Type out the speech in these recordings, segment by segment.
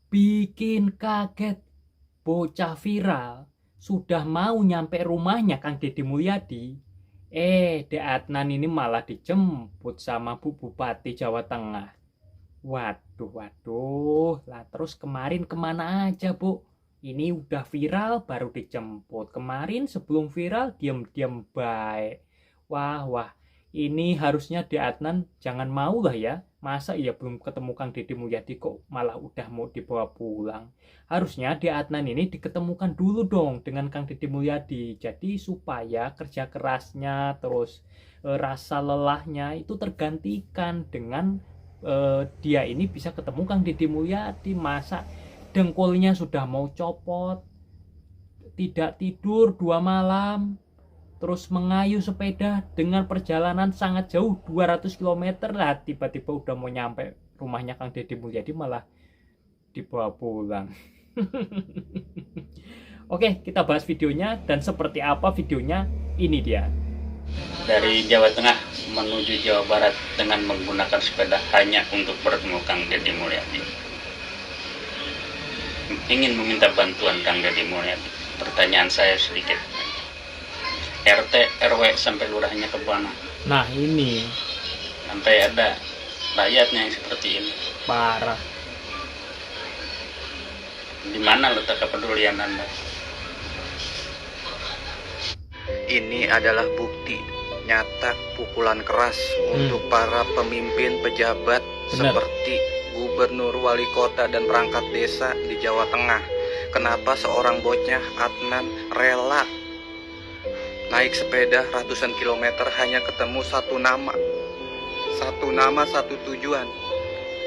Bikin kaget, bocah viral sudah mau nyampe rumahnya Kang Deddy Mulyadi. Dek Adnan ini malah dijemput sama Bu Bupati Jawa Tengah. Waduh, waduh. Lah terus kemarin kemana aja, Bu? Ini udah viral baru dijemput. Kemarin sebelum viral diam-diam baik. Wah, wah. Ini harusnya Dek Adnan jangan mau lah ya. Masa iya belum ketemu Kang Deddy Mulyadi kok malah udah mau dibawa pulang. Harusnya Dek Adnan ini diketemukan dulu dong dengan Kang Deddy Mulyadi. Jadi supaya kerja kerasnya terus rasa lelahnya itu tergantikan dengan dia ini bisa ketemu Kang Deddy Mulyadi. Masa dengkulnya sudah mau copot, tidak tidur 2 malam, terus mengayuh sepeda dengan perjalanan sangat jauh 200 km lah, tiba-tiba udah mau nyampe rumahnya Kang Deddy Mulyadi malah dibawa pulang. Oke, kita bahas videonya dan seperti apa videonya, ini dia. Dari Jawa Tengah menuju Jawa Barat dengan menggunakan sepeda hanya untuk bertemu Kang Deddy Mulyadi. Ingin meminta bantuan Kang Deddy Mulyadi. Pertanyaan saya sedikit. RT, RW sampai lurahnya ke mana? Nah ini Sampai ada rakyatnya yang seperti ini. parah. Di mana letak kepedulian Anda? Ini adalah bukti nyata pukulan keras untuk para pemimpin pejabat seperti gubernur, wali kota, dan perangkat desa di Jawa Tengah. Kenapa seorang bocah Adnan rela naik sepeda ratusan kilometer hanya ketemu satu nama, satu tujuan,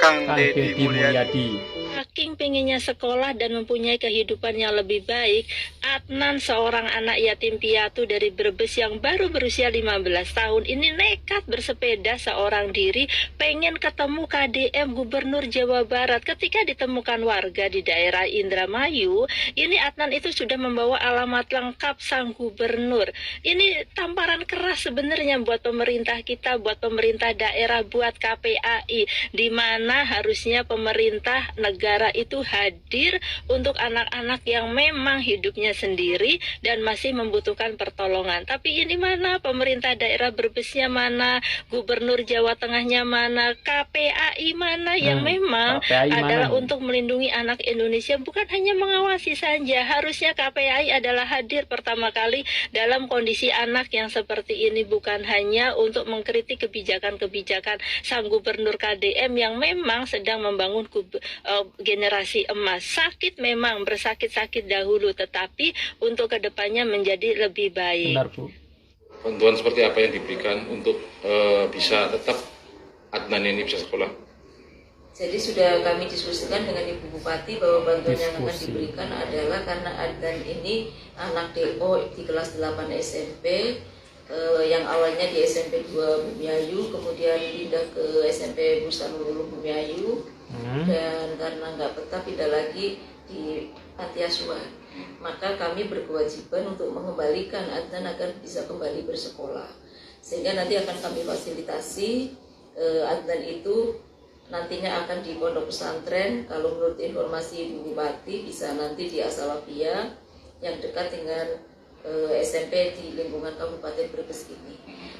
Kang Deddy Mulyadi. Saking pengennya sekolah dan mempunyai kehidupan yang lebih baik, Adnan, seorang anak yatim piatu dari Brebes yang baru berusia 15 tahun, ini nekat bersepeda seorang diri pengen ketemu KDM Gubernur Jawa Barat. Ketika ditemukan warga di daerah Indramayu, ini Adnan itu sudah membawa alamat lengkap sang gubernur. Ini tamparan keras sebenarnya buat pemerintah kita, buat pemerintah daerah, buat KPAI, di mana harusnya pemerintah negara itu hadir untuk anak-anak yang memang hidupnya sendiri dan masih membutuhkan pertolongan. Tapi ini mana pemerintah daerah Brebesnya, mana gubernur Jawa Tengahnya, mana KPAI mana yang memang KPAI adalah mana untuk melindungi anak Indonesia, bukan hanya mengawasi saja. Harusnya KPAI adalah hadir pertama kali dalam kondisi anak yang seperti ini, bukan hanya untuk mengkritik kebijakan-kebijakan sang gubernur KDM yang memang sedang membangun generasi emas. Sakit memang, bersakit-sakit dahulu, tetapi untuk kedepannya menjadi lebih baik. Benar, Bu. Bantuan seperti apa yang diberikan untuk bisa tetap Adnan ini bisa sekolah? Jadi sudah kami diskusikan dengan Ibu Bupati bahwa bantuan yang akan diberikan adalah karena Adnan ini anak DO di kelas 8 SMP, yang awalnya di SMP 2 Bumiayu, kemudian pindah ke SMP Bustanul Bumiayu, dan karena nggak betah pindah lagi di panti asuhan. Maka kami berkewajiban untuk mengembalikan Adnan agar bisa kembali bersekolah, sehingga nanti akan kami fasilitasi. Adnan itu nantinya akan di pondok pesantren, kalau menurut informasi Ibu Bupati bisa nanti di Asalabia yang dekat dengan SMP di lingkungan Kabupaten Brebes ini.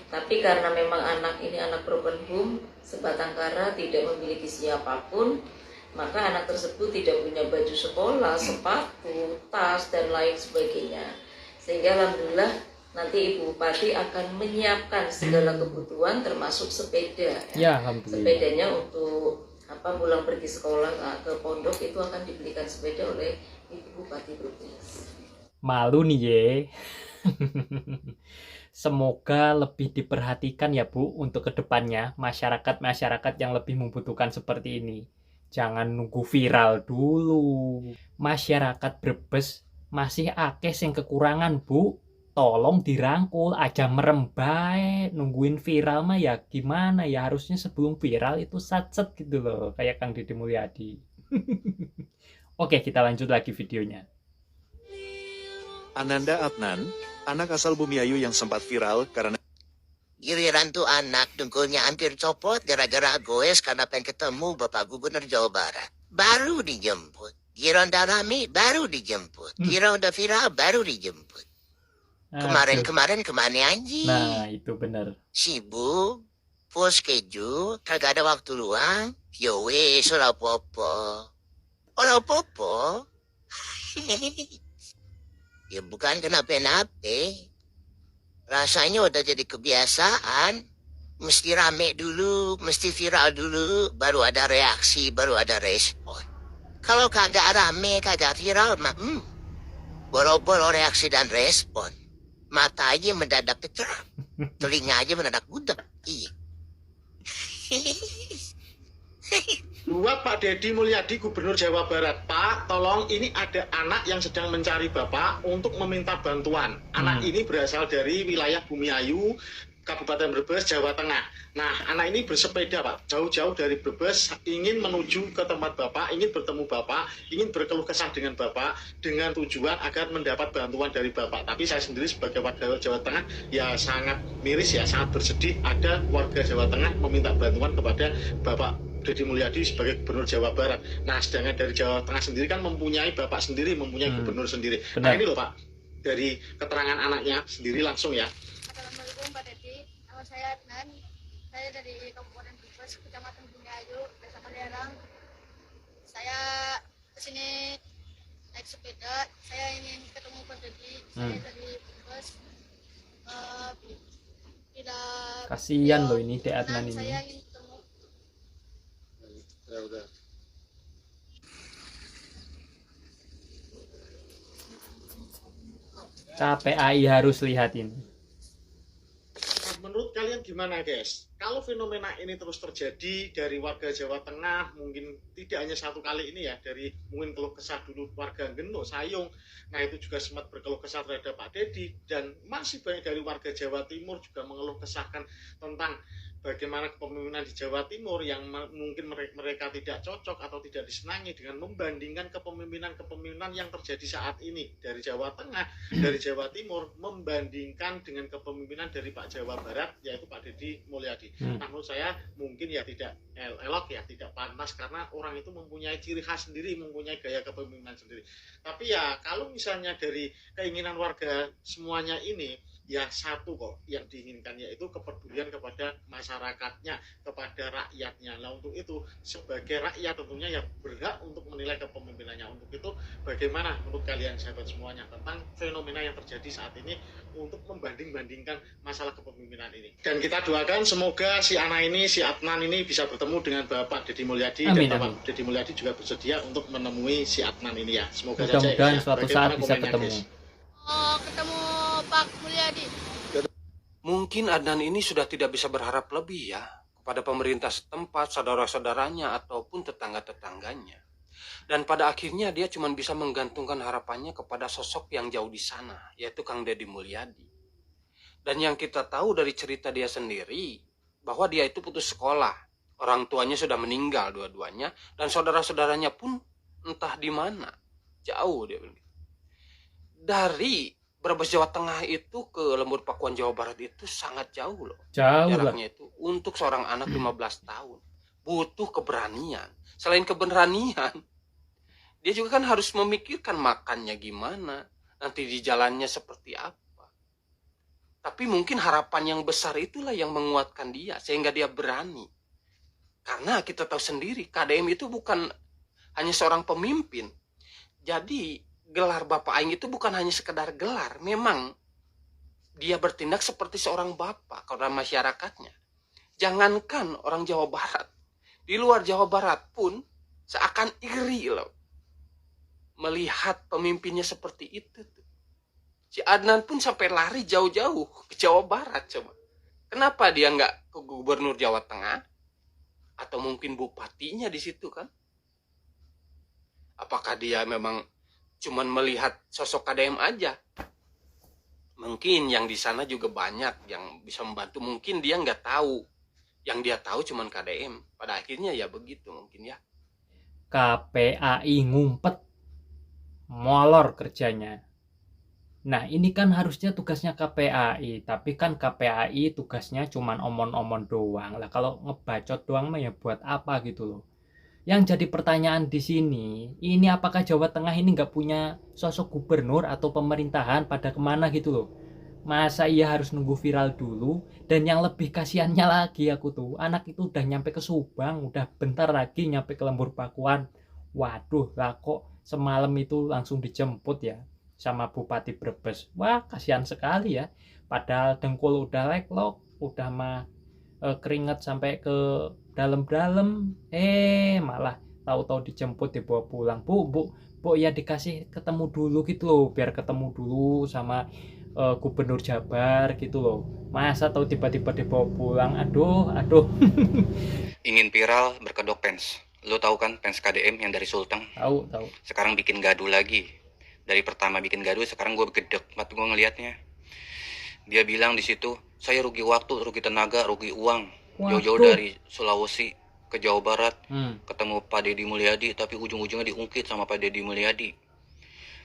Tapi karena memang anak ini anak broken home, sebatang kara, tidak memiliki siapapun, maka anak tersebut tidak punya baju sekolah, sepatu, tas, dan lain sebagainya. Sehingga alhamdulillah nanti Ibu Bupati akan menyiapkan segala kebutuhan termasuk sepeda. Ya, alhamdulillah. Sepedanya untuk pulang pergi sekolah ke pondok itu akan dibelikan sepeda oleh Ibu Bupati Brebes. Malu nih ye. Semoga lebih diperhatikan ya Bu untuk kedepannya masyarakat-masyarakat yang lebih membutuhkan seperti ini. Jangan nunggu viral dulu. Masyarakat Brebes masih akeh yang kekurangan Bu. Tolong dirangkul aja, merem bae. Nungguin viral mah ya gimana ya, harusnya sebelum viral itu satset gitu loh, kayak Kang Deddy Mulyadi. Oke, kita lanjut lagi videonya. Ananda Adnan, anak asal Bumiayu yang sempat viral karena Giliran tuh anak dengkulnya hampir copot gara-gara goes karena pengen ketemu Bapak Gubernur Jawa Barat. baru dijemput. Kira udah rame, baru dijemput. Kira udah viral, baru dijemput. Kemarin kemana anjing? Nah, itu bener. Sibuk, full schedule, kagak ada waktu luang. Yo wes, ora apa-apa. Ora apa-apa. Ya bukan kenapa-napa. Rasanya udah jadi kebiasaan. Mesti rame dulu, mesti viral dulu, baru ada reaksi, baru ada respon. Kalau kagak rame, kagak viral, mah boro-boro reaksi dan respon. Mata aja mendadak kecerah, telinga aja mendadak budak. Iya. Buat Pak Deddy Mulyadi, Gubernur Jawa Barat. Pak, tolong, ini ada anak yang sedang mencari Bapak untuk meminta bantuan. Anak ini berasal dari wilayah Bumiayu, Kabupaten Brebes, Jawa Tengah. Nah, anak ini bersepeda, Pak, jauh-jauh dari Brebes, ingin menuju ke tempat Bapak, ingin bertemu Bapak, ingin berkeluh kesah dengan Bapak, dengan tujuan agar mendapat bantuan dari Bapak. Tapi saya sendiri sebagai warga Jawa Tengah, ya sangat miris, ya sangat bersedih ada warga Jawa Tengah meminta bantuan kepada Bapak Deddy Mulyadi sebagai Gubernur Jawa Barat. Nah, sedangkan dari Jawa Tengah sendiri kan mempunyai Bapak sendiri, mempunyai Gubernur sendiri. Benar. Nah, ini loh Pak, dari keterangan anaknya sendiri langsung ya. Assalamualaikum Pak Deddy, nama saya Adnan, saya dari Kabupaten Brebes, Kecamatan Bumiayu, Desa Kaliarang. Saya kesini naik sepeda, saya ingin ketemu Pak Deddy, saya dari Brebes. Kasihan loh ini Dek Adnan ini. Saya ingin ketemu. Udah. KPAI harus lihat ini. Menurut kalian gimana guys? Kalau fenomena ini terus terjadi dari warga Jawa Tengah, mungkin tidak hanya satu kali ini ya, dari mungkin keluh kesah dulu warga Geno, Sayung, nah itu juga sempat berkeluh kesah terhadap Pak Deddy, dan masih banyak dari warga Jawa Timur juga mengeluh kesahkan tentang bagaimana kepemimpinan di Jawa Timur yang mungkin mereka tidak cocok atau tidak disenangi, dengan membandingkan kepemimpinan yang terjadi saat ini dari Jawa Tengah, dari Jawa Timur, membandingkan dengan kepemimpinan dari Pak Jawa Barat, yaitu Pak Deddy Mulyadi. Nah, menurut saya mungkin ya tidak elok ya, tidak pantas, karena orang itu mempunyai ciri khas sendiri, mempunyai gaya kepemimpinan sendiri. Tapi ya kalau misalnya dari keinginan warga semuanya ini, ya satu kok yang diinginkan, yaitu kepedulian kepada masyarakatnya, kepada rakyatnya. Nah, untuk itu sebagai rakyat tentunya ya berhak untuk menilai kepemimpinannya. Untuk itu bagaimana menurut kalian sahabat semuanya tentang fenomena yang terjadi saat ini untuk membanding-bandingkan masalah kepemimpinan ini. Dan kita doakan semoga si anak ini, si Adnan ini bisa bertemu dengan Bapak Deddy Mulyadi, dan Bapak Deddy Mulyadi juga bersedia untuk menemui si Adnan ini ya. Semoga saja Mudah-mudahan ya. suatu saat bisa ketemu. Ketemu Pak Mulyadi. Mungkin Adnan ini sudah tidak bisa berharap lebih ya kepada pemerintah setempat, saudara-saudaranya, ataupun tetangga-tetangganya. Dan pada akhirnya dia cuma bisa menggantungkan harapannya kepada sosok yang jauh di sana, yaitu Kang Deddy Mulyadi. Dan yang kita tahu dari cerita dia sendiri, bahwa dia itu putus sekolah. Orang tuanya sudah meninggal dua-duanya, dan saudara-saudaranya pun entah di mana. Jauh dia begitu. Dari Brebes Jawa Tengah itu ke Lembur Pakuan Jawa Barat itu sangat jauh loh. Jauh jaraknya itu untuk seorang anak 15 tahun. Butuh keberanian. Selain keberanian, dia juga kan harus memikirkan makannya gimana, nanti di jalannya seperti apa. Tapi mungkin harapan yang besar itulah yang menguatkan dia sehingga dia berani. Karena kita tahu sendiri KDM itu bukan hanya seorang pemimpin. Jadi gelar Bapak Aing itu bukan hanya sekedar gelar. Memang dia bertindak seperti seorang bapak kepada masyarakatnya. Jangankan orang Jawa Barat, di luar Jawa Barat pun seakan iri loh melihat pemimpinnya seperti itu. Si Adnan pun sampai lari jauh-jauh ke Jawa Barat coba. Kenapa dia nggak ke Gubernur Jawa Tengah? Atau mungkin bupatinya di situ kan? Apakah dia memang cuman melihat sosok KDM aja? Mungkin yang di sana juga banyak yang bisa membantu. Mungkin dia nggak tahu. Yang dia tahu cuman KDM. Pada akhirnya ya begitu mungkin ya. KPAI ngumpet, molor kerjanya. Nah, ini kan harusnya tugasnya KPAI, tapi kan KPAI tugasnya cuman omon-omon doang. Lah kalau ngebacot doang mah ya buat apa gitu loh. Yang jadi pertanyaan di sini, ini apakah Jawa Tengah ini nggak punya sosok gubernur atau pemerintahan pada kemana gitu loh. Masa iya harus nunggu viral dulu? Dan yang lebih kasihannya lagi aku tuh, anak itu udah nyampe ke Subang, udah bentar lagi nyampe ke Lembur Pakuan. Waduh, lah kok semalam itu langsung dijemput ya sama Bupati Brebes. Wah, kasihan sekali ya. Padahal dengkul udah leklok, udah mah keringat sampai ke dalam-dalam, malah tahu-tahu dijemput dibawa pulang. Bu ya dikasih ketemu dulu gitu loh, biar ketemu dulu sama gubernur Jabar gitu loh. Masa tahu tiba-tiba dibawa pulang, aduh. Ingin viral berkedok pens. Lo tahu kan pens KDM yang dari Sulteng? Tahu. Sekarang bikin gaduh lagi. Dari pertama bikin gaduh, sekarang gue gedek banget gue ngelihatnya. Dia bilang di situ, saya rugi waktu, rugi tenaga, rugi uang. Jauh-jauh dari Sulawesi ke Jawa Barat, ketemu Pak Deddy Mulyadi, tapi ujung-ujungnya diungkit sama Pak Deddy Mulyadi.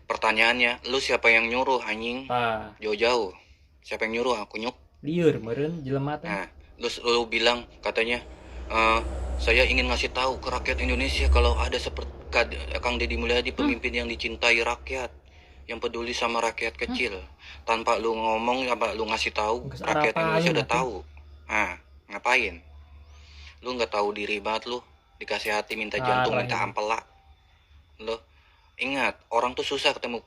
Pertanyaannya, lu siapa yang nyuruh anjing? Jauh-jauh. Siapa yang nyuruh? Aku nyuk. Liur meren jelema teh. Nah, lu bilang katanya, saya ingin ngasih tahu ke rakyat Indonesia kalau ada seperti Kang Deddy Mulyadi, pemimpin yang dicintai rakyat, yang peduli sama rakyat kecil. Tanpa lu ngomong, tanpa lu ngasih tahu, rakyat Indonesia udah tahu. Nah, ngapain? Lu nggak tahu diri banget lu, dikasih hati minta jantung, minta ampela. Lu ingat, orang tuh susah ketemu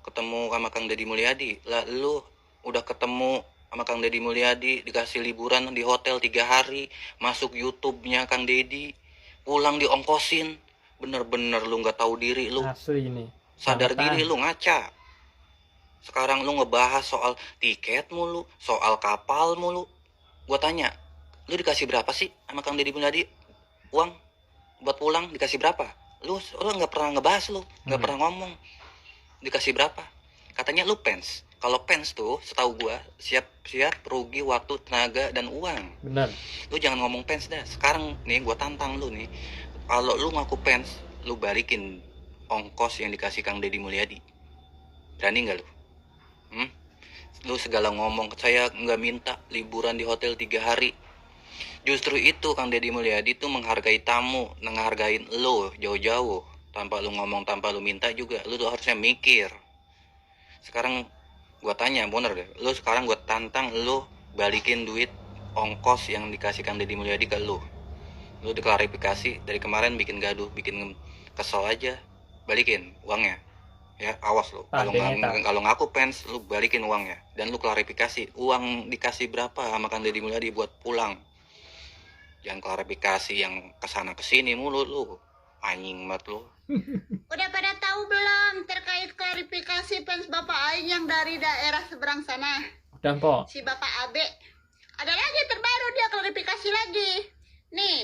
sama Kang Deddy Mulyadi. Lah lu udah ketemu sama Kang Deddy Mulyadi, dikasih liburan di hotel 3 hari, masuk YouTube-nya Kang Deddy, pulang diongkosin. Bener-bener lu nggak tahu diri lu. Asli ini. Sadar diri lu, ngaca. Sekarang lu ngebahas soal tiket mulu, soal kapal mulu. Gua tanya, lu dikasih berapa sih sama Kang Deddy Mulyadi? Uang buat pulang dikasih berapa? Lu nggak pernah ngebahas, lu nggak pernah ngomong dikasih berapa. Katanya lu pens. Kalau pens tuh setahu gua siap rugi waktu, tenaga, dan uang. Benar. Lu jangan ngomong pens dah. Sekarang nih gua tantang lu nih, kalau lu ngaku pens, lu balikin ongkos yang dikasih Kang Deddy Mulyadi. Berani nggak lu? Lu segala ngomong, saya nggak minta liburan di hotel 3 hari. Justru itu Kang Deddy Mulyadi tuh menghargai tamu, menghargain lu jauh-jauh. Tanpa lu ngomong, tanpa lu minta juga, lu tuh harusnya mikir. Sekarang gua tanya, bener deh, lu sekarang gua tantang lu balikin duit ongkos yang dikasih Kang Deddy Mulyadi ke lu. Lu diklarifikasi, dari kemarin bikin gaduh, bikin kesel aja, balikin uangnya. Ya, awas lu. Kalau ngaku pens, lu balikin uangnya. Dan lu klarifikasi, uang dikasih berapa sama Kang Deddy Mulyadi buat pulang. Jangan klarifikasi yang kesana kesini mulu lu. Anjing banget lu. Udah pada tahu belum terkait klarifikasi fans Bapak Aing yang dari daerah seberang sana? Udah, Po. Si Bapak Abe. Ada lagi terbaru, dia klarifikasi lagi. Nih.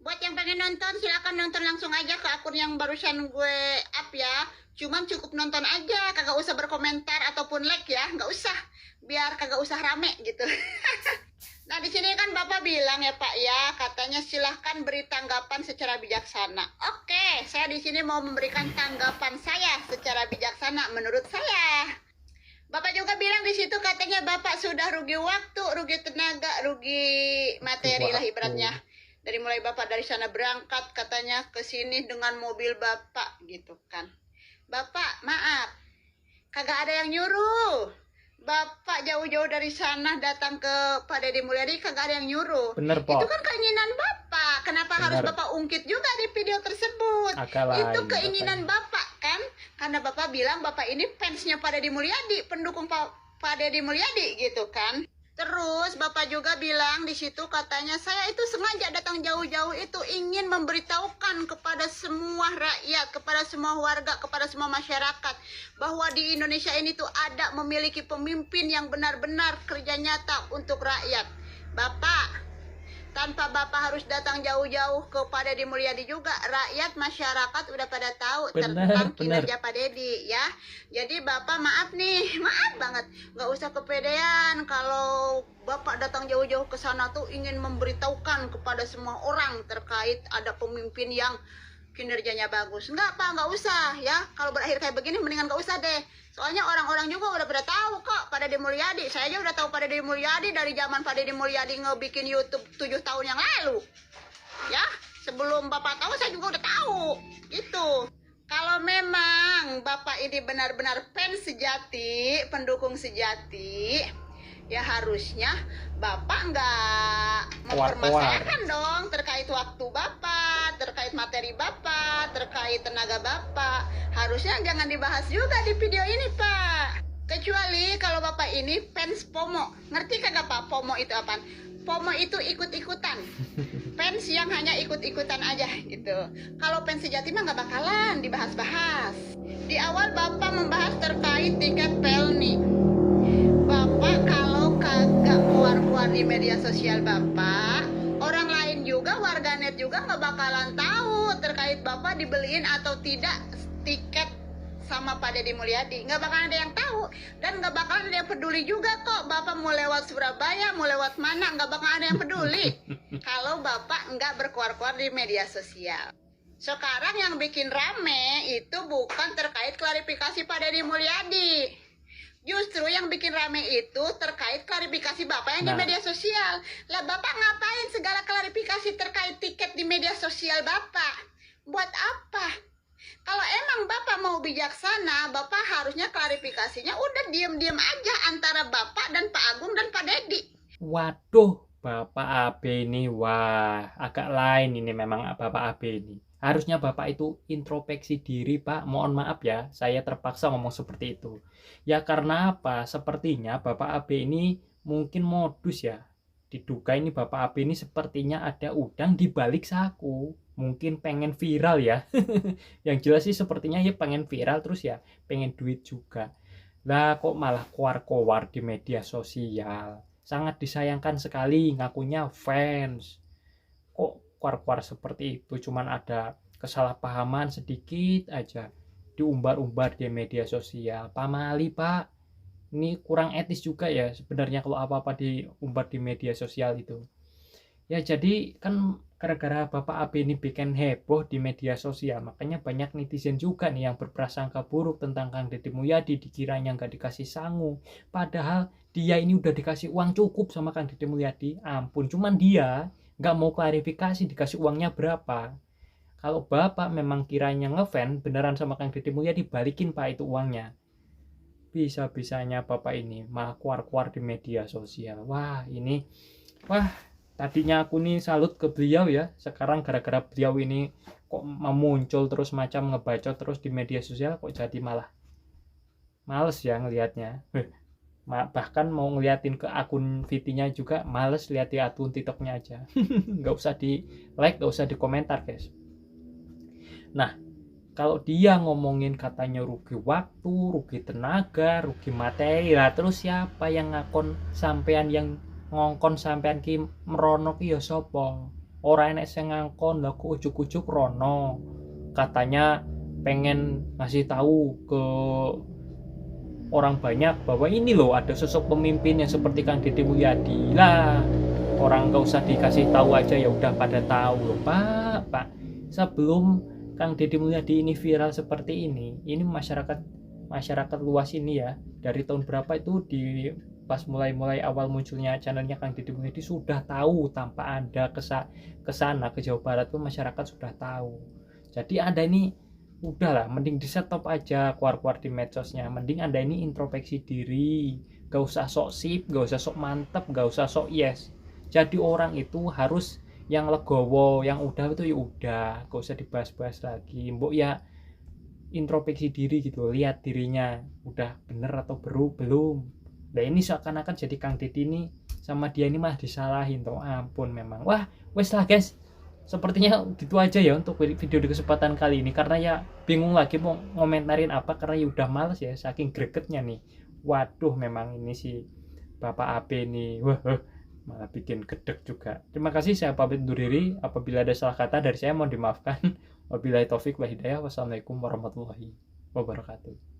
Buat yang pengen nonton, silakan nonton langsung aja ke akun yang barusan gue up ya. Cuman cukup nonton aja, kagak usah berkomentar ataupun like ya, nggak usah. Biar kagak usah rame gitu. Nah di sini kan Bapak bilang ya Pak ya, katanya silahkan beri tanggapan secara bijaksana. Oke, saya di sini mau memberikan tanggapan saya secara bijaksana menurut saya. Bapak juga bilang di situ katanya Bapak sudah rugi waktu, rugi tenaga, rugi materi lah ibaratnya. Dari mulai Bapak dari sana berangkat katanya ke sini dengan mobil Bapak gitu kan. Bapak maaf, kagak ada yang nyuruh. Bapak jauh-jauh dari sana datang ke Pak Deddy Mulyadi, kagak ada yang nyuruh. Bener, Po. Itu kan keinginan Bapak. Kenapa harus Bapak ungkit juga di video tersebut? Itu keinginan Bapak kan? Karena Bapak bilang Bapak ini fansnya Pak Deddy Mulyadi, pendukung Pak Deddy Mulyadi gitu kan. Terus Bapak juga bilang di situ katanya saya itu sengaja datang jauh-jauh itu ingin memberitahukan kepada semua rakyat, kepada semua warga, kepada semua masyarakat bahwa di Indonesia ini tuh ada memiliki pemimpin yang benar-benar kerja nyata untuk rakyat. Bapak, tanpa Bapak harus datang jauh-jauh ke Pak Deddy Mulyadi juga, rakyat masyarakat udah pada tahu tentang kinerja Pak Deddy ya. Jadi Bapak maaf nih, maaf banget, nggak usah kepedean kalau Bapak datang jauh-jauh ke sana tuh ingin memberitahukan kepada semua orang terkait ada pemimpin yang kinerjanya bagus. Enggak Pak, nggak usah ya. Kalau berakhir kayak begini mendingan nggak usah deh. Soalnya orang-orang juga udah pada tahu kok Pak Deddy Mulyadi. Saya aja udah tahu Pak Deddy Mulyadi dari zaman Pak Deddy Mulyadi ngebikin YouTube 7 tahun yang lalu. Ya, sebelum Bapak tahu saya juga udah tahu. Gitu. Kalau memang Bapak ini benar-benar fans sejati, pendukung sejati, ya harusnya Bapak nggak mempermasalahkan dong terkait waktu Bapak, terkait materi Bapak, terkait tenaga Bapak. Harusnya jangan dibahas juga di video ini, Pak. Kecuali kalau Bapak ini fans FOMO. Ngerti kagak Pak FOMO itu apa? FOMO itu ikut-ikutan. Fans yang hanya ikut-ikutan aja gitu. Kalau fans sejati mah nggak bakalan dibahas-bahas. Di awal Bapak membahas terkait tiket pelni. Bapak kalau kagak keluar-keluar di media sosial Bapak, orang lain juga, warganet juga nggak bakalan tahu terkait Bapak dibeliin atau tidak tiket sama Pak Deddy Mulyadi. Nggak bakalan ada yang tahu. Dan nggak bakalan ada yang peduli juga kok. Bapak mau lewat Surabaya, mau lewat mana, nggak bakalan ada yang peduli. Kalau Bapak nggak berkuar-kuar di media sosial. Sekarang yang bikin rame itu bukan terkait klarifikasi Pak Deddy Mulyadi. Justru yang bikin rame itu terkait klarifikasi Bapak yang di media sosial. Lah Bapak ngapain segala klarifikasi terkait tiket di media sosial Bapak? Buat apa? Kalau emang Bapak mau bijaksana, Bapak harusnya klarifikasinya udah diem-diem aja antara Bapak dan Pak Agung dan Pak Deddy. Waduh, Bapak AB ini, wah, agak lain ini memang Bapak AB ini. Harusnya Bapak itu introspeksi diri, Pak. Mohon maaf ya, saya terpaksa ngomong seperti itu. Ya karena apa? Sepertinya Bapak AB ini mungkin modus ya. Diduga ini Bapak AB ini sepertinya ada udang di balik saku. Mungkin pengen viral ya. Yang jelas sih sepertinya ya pengen viral, terus ya pengen duit juga. Lah kok malah keluar-keluar di media sosial. Sangat disayangkan sekali, ngakunya fans. Kok keluar-keluar seperti itu, cuman ada kesalahpahaman sedikit aja diumbar-umbar di media sosial. Pamali Pak, ini kurang etis juga ya sebenarnya kalau apa-apa diumbar di media sosial itu. Ya jadi kan gara-gara Bapak AB ini bikin heboh di media sosial, makanya banyak netizen juga nih yang berprasangka buruk tentang Kang Deddy Mulyadi, dikiranya nggak dikasih sangu. Padahal dia ini udah dikasih uang cukup sama Kang Deddy Mulyadi, ampun. Cuman dia nggak mau klarifikasi dikasih uangnya berapa. Kalau Bapak memang kiranya ngefans beneran sama Kang Deddy Mulyadi, balikin Pak itu uangnya. Bisa-bisanya Bapak ini malah keluar-keluar di media sosial. Wah tadinya aku nih salut ke beliau ya, sekarang gara-gara beliau ini kok muncul terus macam ngebacot terus di media sosial, kok jadi malah males ya ngelihatnya. Bahkan mau ngeliatin ke akun VT-nya juga males, lihat di akun TikTok-nya aja. Nggak usah di like, nggak usah di komentar guys. Nah kalau dia ngomongin katanya rugi waktu, rugi tenaga, rugi materi, lah terus siapa yang ngakon sampean yang ngongkon sampean ki merono ki ya sapa? Ora enek sing ngangkon, lha kok ujuk-ujuk rono. Katanya pengen ngasih tahu ke orang banyak bahwa ini loh ada sosok pemimpin yang seperti Kang Deddy Mulyadi. Lah, orang nggak usah dikasih tahu aja ya udah pada tahu loh, Pak. Sebelum Kang Deddy Mulyadi ini viral seperti ini masyarakat luas ini ya, dari tahun berapa itu pas mulai awal munculnya channelnya Kang Deddy Mulyadi sudah tahu tanpa Anda kesana ke Jawa Barat tuh masyarakat sudah tahu. Jadi Anda ini udahlah, mending di stop aja keluar-keluar di medsosnya. Mending Anda ini introspeksi diri, gak usah sok sip, gak usah sok mantep, gak usah sok yes. Jadi orang itu harus yang legowo, yang udah itu ya udah, gak usah dibahas-bahas lagi. Mbok ya introspeksi diri gitu, lihat dirinya udah bener atau belum. Nah ini seakan-akan jadi Kang Deddy ini sama dia ini malah disalahin toh, ampun memang. Wah wes lah guys, sepertinya gitu aja ya untuk video di kesempatan kali ini, karena ya bingung lagi mau ngomentarin apa, karena ya udah males ya saking gregetnya nih. Waduh memang ini si Bapak AB nih malah bikin gedek juga. Terima kasih, saya pamit undur diri. Apabila ada salah kata dari saya mohon dimaafkan. Wabillahi taufik wa hidayah. Wassalamualaikum warahmatullahi wabarakatuh.